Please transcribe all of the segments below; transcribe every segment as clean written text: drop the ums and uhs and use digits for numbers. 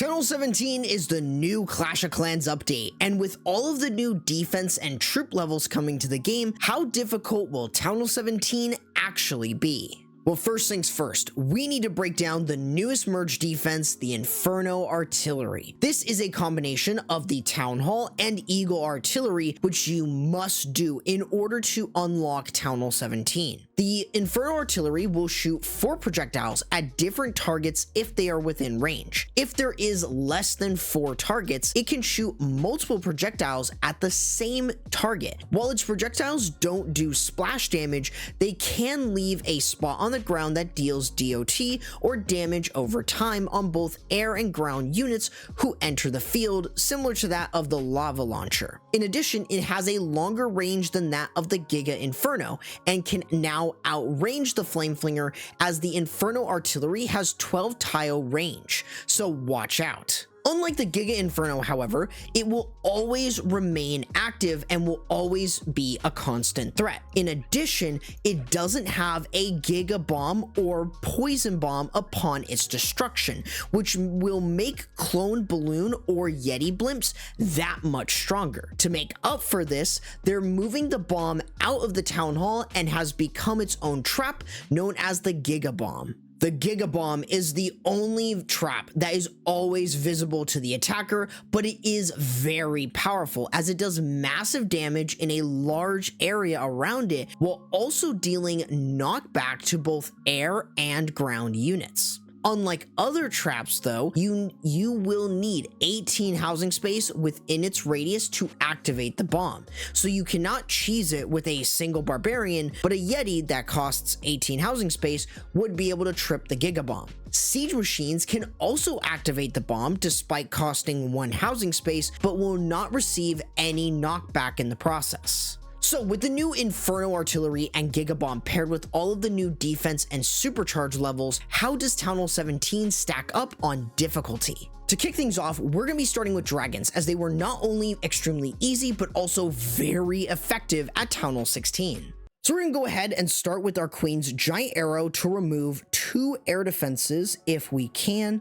Town Hall 17 is the new Clash of Clans update, and with all of the new defense and troop levels coming to the game, how difficult will Town Hall 17 actually be? Well, first things first, we need to break down the newest merge defense, the Inferno Artillery. This is a combination of the Town Hall and Eagle Artillery, which you must do in order to unlock Town Hall 17. The Inferno Artillery will shoot 4 projectiles at different targets if they are within range. If there is less than 4 targets, it can shoot multiple projectiles at the same target. While its projectiles don't do splash damage, they can leave a spot on the ground that deals DOT or damage over time on both air and ground units who enter the field, similar to that of the lava launcher. In addition, it has a longer range than that of the Giga Inferno and can now outrange the Flame Flinger, as the Inferno Artillery has 12 tile range, so watch out. Unlike the Giga Inferno, however, it will always remain active and will always be a constant threat. In addition, it doesn't have a Giga Bomb or Poison Bomb upon its destruction, which will make Clone Balloon or Yeti blimps that much stronger. To make up for this, they're moving the bomb out of the Town Hall and has become its own trap known as the Giga Bomb. The Giga Bomb is the only trap that is always visible to the attacker, but it is very powerful as it does massive damage in a large area around it, while also dealing knockback to both air and ground units. Unlike other traps though, you will need 18 housing space within its radius to activate the bomb. So you cannot cheese it with a single barbarian, but a Yeti that costs 18 housing space would be able to trip the Giga Bomb. Siege machines can also activate the bomb despite costing 1 housing space, but will not receive any knockback in the process. So with the new Inferno Artillery and Giga Bomb paired with all of the new defense and supercharge levels, how does Town Hall 17 stack up on difficulty? To kick things off, we're going to be starting with dragons, as they were not only extremely easy, but also very effective at Town Hall 16. So we're going to go ahead and start with our Queen's Giant Arrow to remove 2 air defenses if we can.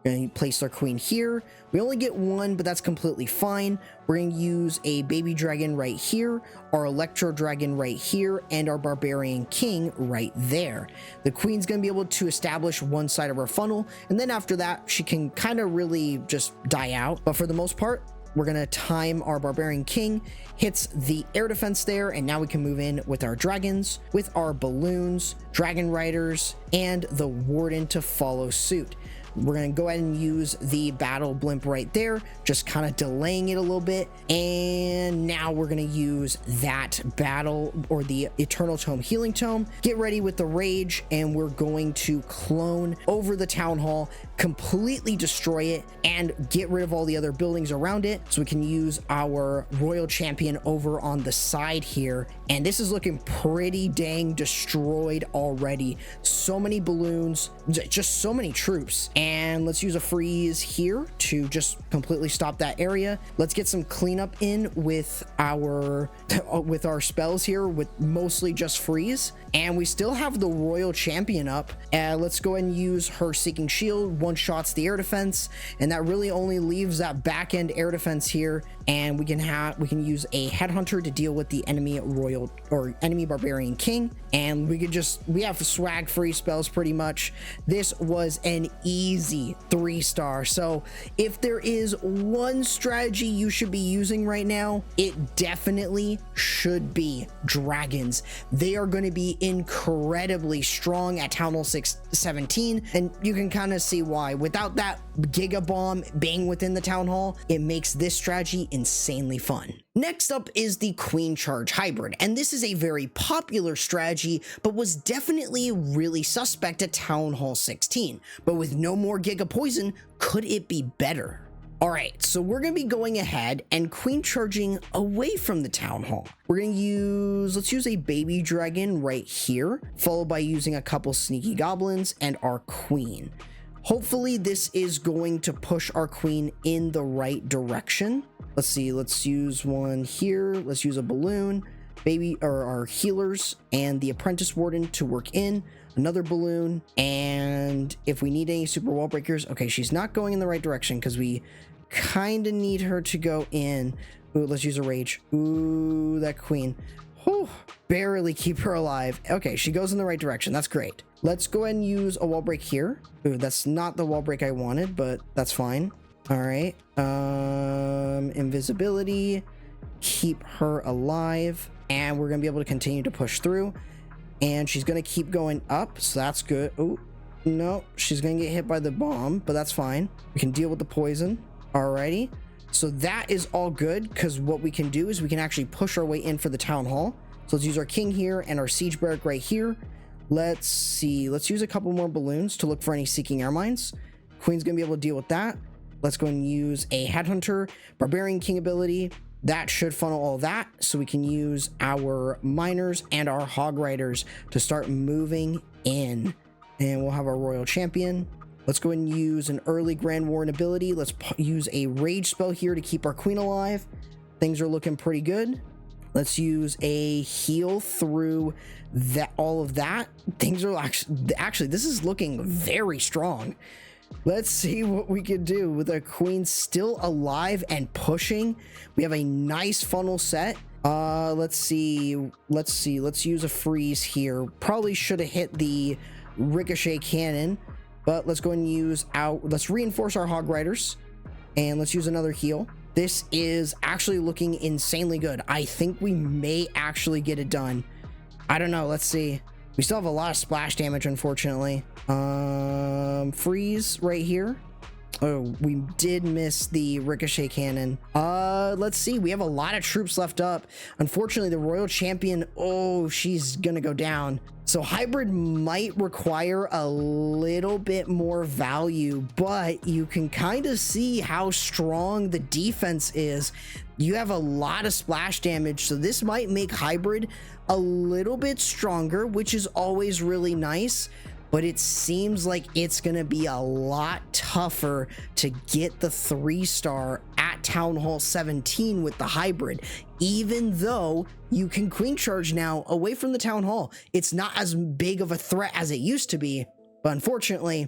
We're going to place our queen here. We only get 1, but that's completely fine. We're going to use a baby dragon right here, our electro dragon right here, and our barbarian king right there. The queen's going to be able to establish one side of our funnel, and then after that, she can kind of really just die out. But for the most part, we're going to time our barbarian king, hits the air defense there, and now we can move in with our dragons, with our balloons, dragon riders, and the warden to follow suit. We're going to go ahead and use the battle blimp right there, just kind of delaying it a little bit. And now we're going to use that battle or the Eternal Tome Healing Tome. Get ready with the Rage, and we're going to clone over the Town Hall, completely destroy it, and get rid of all the other buildings around it. So we can use our Royal Champion over on the side here. And this is looking pretty dang destroyed already. So many balloons, just so many troops. And let's use a freeze here to just completely stop that area. Let's get some cleanup in with our spells here, with mostly just freeze. And we still have the Royal Champion up. Let's go ahead and use her Seeking Shield, one-shots the air defense, and that really only leaves that back end air defense here. And we can use a Headhunter to deal with the enemy Royal or enemy Barbarian King. And we have swag free spells pretty much. This was an easy 3-star. So if there is one strategy you should be using right now, it definitely should be dragons. They are going to be incredibly strong at Town Hall 17, and you can kind of see why. Without that Giga Bomb being within the Town Hall, it makes this strategy insanely fun. Next up is the Queen Charge Hybrid, and this is a very popular strategy, but was definitely really suspect at Town Hall 16. But with no more Giga Poison, could it be better? Alright, so we're going to be going ahead and queen charging away from the Town Hall. We're going to let's use a baby dragon right here, followed by using a couple sneaky goblins and our queen. Hopefully this is going to push our queen in the right direction. Let's see, let's use one here. Let's use a balloon, our healers, and the apprentice warden to work in. another balloon. And if we need any super wall breakers, okay, she's not going in the right direction because we kind of need her to go in. Ooh, let's use a rage. Ooh, that queen. Whew, barely keep her alive. Okay, she goes in the right direction. That's great. Let's go ahead and use a wall break here. Ooh, that's not the wall break I wanted, but that's fine. All right. Invisibility. Keep her alive. And we're going to be able to continue to push through. And she's going to keep going up, so that's good. Oh, no, she's going to get hit by the bomb, but that's fine. We can deal with the poison. Alrighty. So that is all good, because what we can do is we can actually push our way in for the town hall. So let's use our king here and our siege barrack right here. Let's see. Let's use a couple more balloons to look for any seeking air mines. Queen's going to be able to deal with that. Let's go and use a headhunter, barbarian king ability. That should funnel all that, so we can use our miners and our hog riders to start moving in. And we'll have our royal champion. Let's go and use an early Grand Warden ability. Let's use a rage spell here to keep our queen alive. Things are looking pretty good. Let's use a heal through that. All of that. Things are actually this is looking very strong. Let's see what we can do with our queen still alive and pushing. We have a nice funnel set. Let's see. Let's use a freeze here. Probably should have hit the ricochet cannon, but let's go and use let's reinforce our hog riders, and let's use another heal. This is actually looking insanely good. I think we may actually get it done. I don't know. Let's see. We still have a lot of splash damage, unfortunately. Freeze right here. Oh, we did miss the ricochet cannon. Let's see. We have a lot of troops left up. Unfortunately, the royal champion, oh, she's gonna go down. So hybrid might require a little bit more value, but you can kind of see how strong the defense is. You have a lot of splash damage, so this might make hybrid a little bit stronger, which is always really nice. But it seems like it's going to be a lot tougher to get the 3-star at Town Hall 17 with the hybrid, even though you can queen charge now away from the Town Hall. It's not as big of a threat as it used to be, but unfortunately,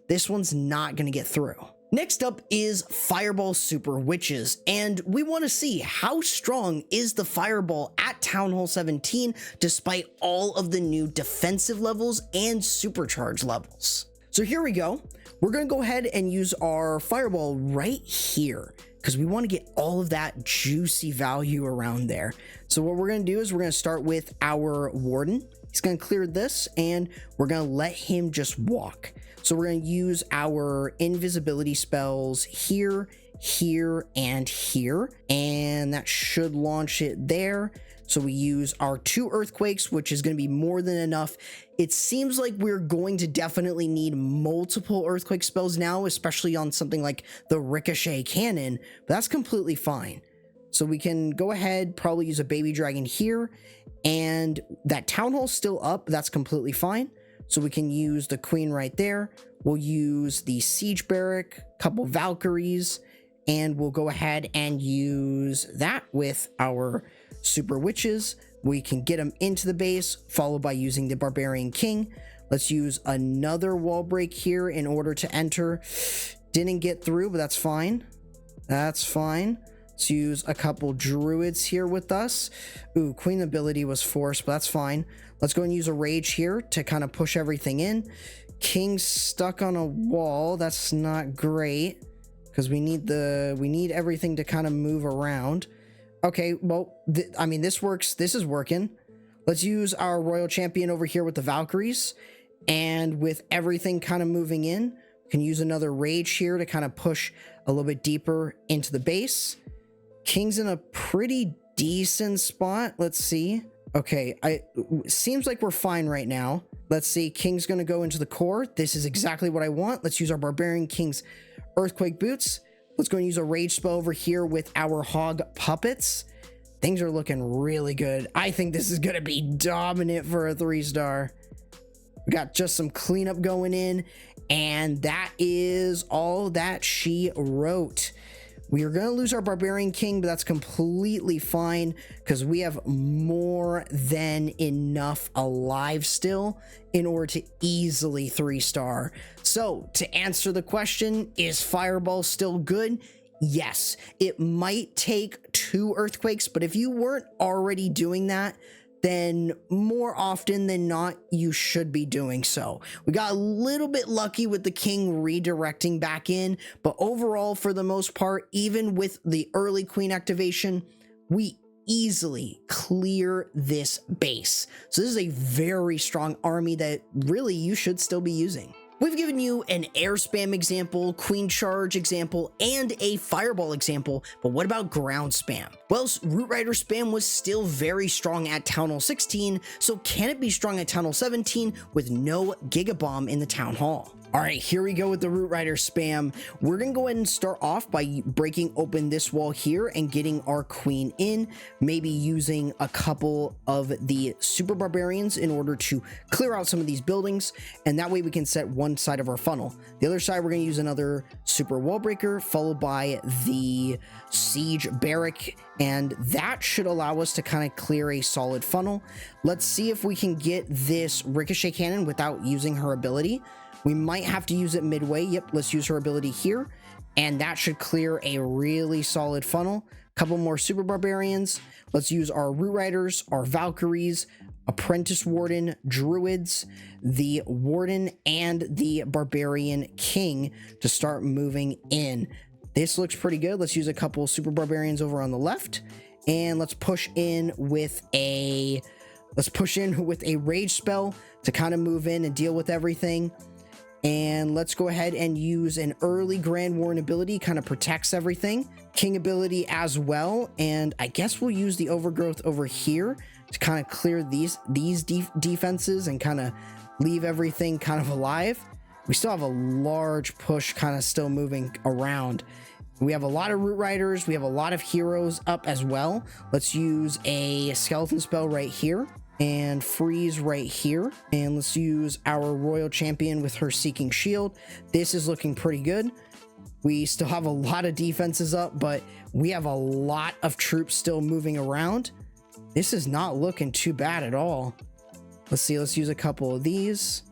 this one's not going to get through. Next up is Fireball Super Witches, and we want to see how strong is the Fireball at Town Hall 17 despite all of the new defensive levels and supercharge levels. So here we go. We're going to go ahead and use our Fireball right here because we want to get all of that juicy value around there. So what we're going to do is we're going to start with our Warden. He's going to clear this, and we're going to let him just walk. So we're going to use our invisibility spells here, here, and here, and that should launch it there. So we use our 2 earthquakes, which is going to be more than enough. It seems like we're going to definitely need multiple earthquake spells now, especially on something like the ricochet cannon, but that's completely fine. So we can go ahead, probably use a baby dragon here, and that town hall's still up. That's completely fine. So we can use the queen right there. We'll use the siege barrack, couple Valkyries, and we'll go ahead and use that with our super witches. We can get them into the base, followed by using the barbarian king. Let's use another wall break here in order to enter. Didn't get through, but that's fine. That's fine. Let's use a couple druids here with us. Ooh, queen ability was forced, but that's fine. Let's go and use a rage here to kind of push everything in. King's stuck on a wall. That's not great because we need everything to kind of move around. Okay, well, I mean, this works. This is working. Let's use our royal champion over here with the Valkyries, and with everything kind of moving in, we can use another rage here to kind of push a little bit deeper into the base. King's in a pretty decent spot. Let's see. Okay, seems like we're fine right now. Let's see. King's going to go into the core. This is exactly what I want. Let's use our barbarian king's earthquake boots. Let's go and use a rage spell over here with our hog puppets. Things are looking really good. I think this is going to be dominant for a 3-star. We got just some cleanup going in, and that is all that she wrote. We are going to lose our Barbarian King, but that's completely fine because we have more than enough alive still in order to easily 3-star. So to answer the question, is Fireball still good? Yes, it might take 2 Earthquakes, but if you weren't already doing that, then more often than not, you should be doing so. We got a little bit lucky with the king redirecting back in, but overall, for the most part, even with the early queen activation, we easily clear this base. So this is a very strong army that really you should still be using. We've given you an air spam example, queen charge example, and a fireball example, but what about ground spam? Well, Root Rider spam was still very strong at Town Hall 16, so can it be strong at Town Hall 17 with no Giga Bomb in the Town Hall? All right, here we go with the Root Rider spam. We're gonna go ahead and start off by breaking open this wall here and getting our queen in, maybe using a couple of the super barbarians in order to clear out some of these buildings, and that way we can set one side of our funnel. The other side, we're gonna use another super wall breaker, followed by the siege barrack, and that should allow us to kind of clear a solid funnel. Let's see if we can get this ricochet cannon without using her ability. We might have to use it midway. Yep, let's use her ability here. And that should clear a really solid funnel. Couple more super barbarians. Let's use our Root Riders, our Valkyries, Apprentice Warden, Druids, the Warden, and the Barbarian King to start moving in. This looks pretty good. Let's use a couple super barbarians over on the left. And let's push in with a rage spell to kind of move in and deal with everything. And let's go ahead and use an early Grand Warden ability, kind of protects everything. King ability as well. And I guess we'll use the overgrowth over here to kind of clear these defenses and kind of leave everything kind of alive. We still have a large push kind of still moving around. We have a lot of Root Riders. We have a lot of heroes up as well. Let's use a skeleton spell right here. And freeze right here, and let's use our royal champion with her seeking shield. This is looking pretty good. We still have a lot of defenses up, but we have a lot of troops still moving around. This is not looking too bad at all. Let's see, let's use a couple of these.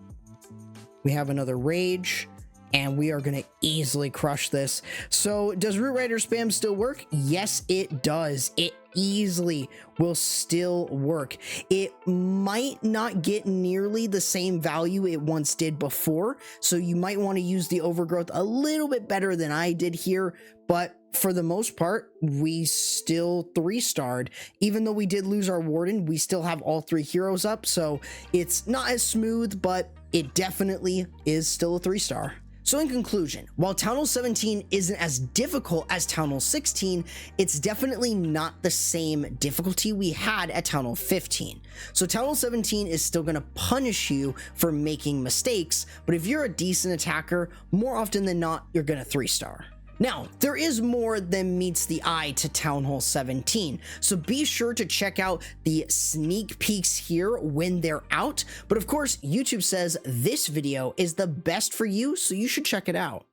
We have another rage, and we are going to easily crush this. So does Root Rider spam still work? Yes, it does. It easily will still work. It might not get nearly the same value it once did before, so you might want to use the overgrowth a little bit better than I did here, but for the most part, we still 3-starred. Even though we did lose our warden, we still have all 3 heroes up, so it's not as smooth, but it definitely is still a 3-star. So in conclusion, while Town Hall 17 isn't as difficult as Town Hall 16, it's definitely not the same difficulty we had at Town Hall 15. So Town Hall 17 is still going to punish you for making mistakes, but if you're a decent attacker, more often than not, you're going to 3-star. Now, there is more than meets the eye to Town Hall 17, so be sure to check out the sneak peeks here when they're out. But of course, YouTube says this video is the best for you, so you should check it out.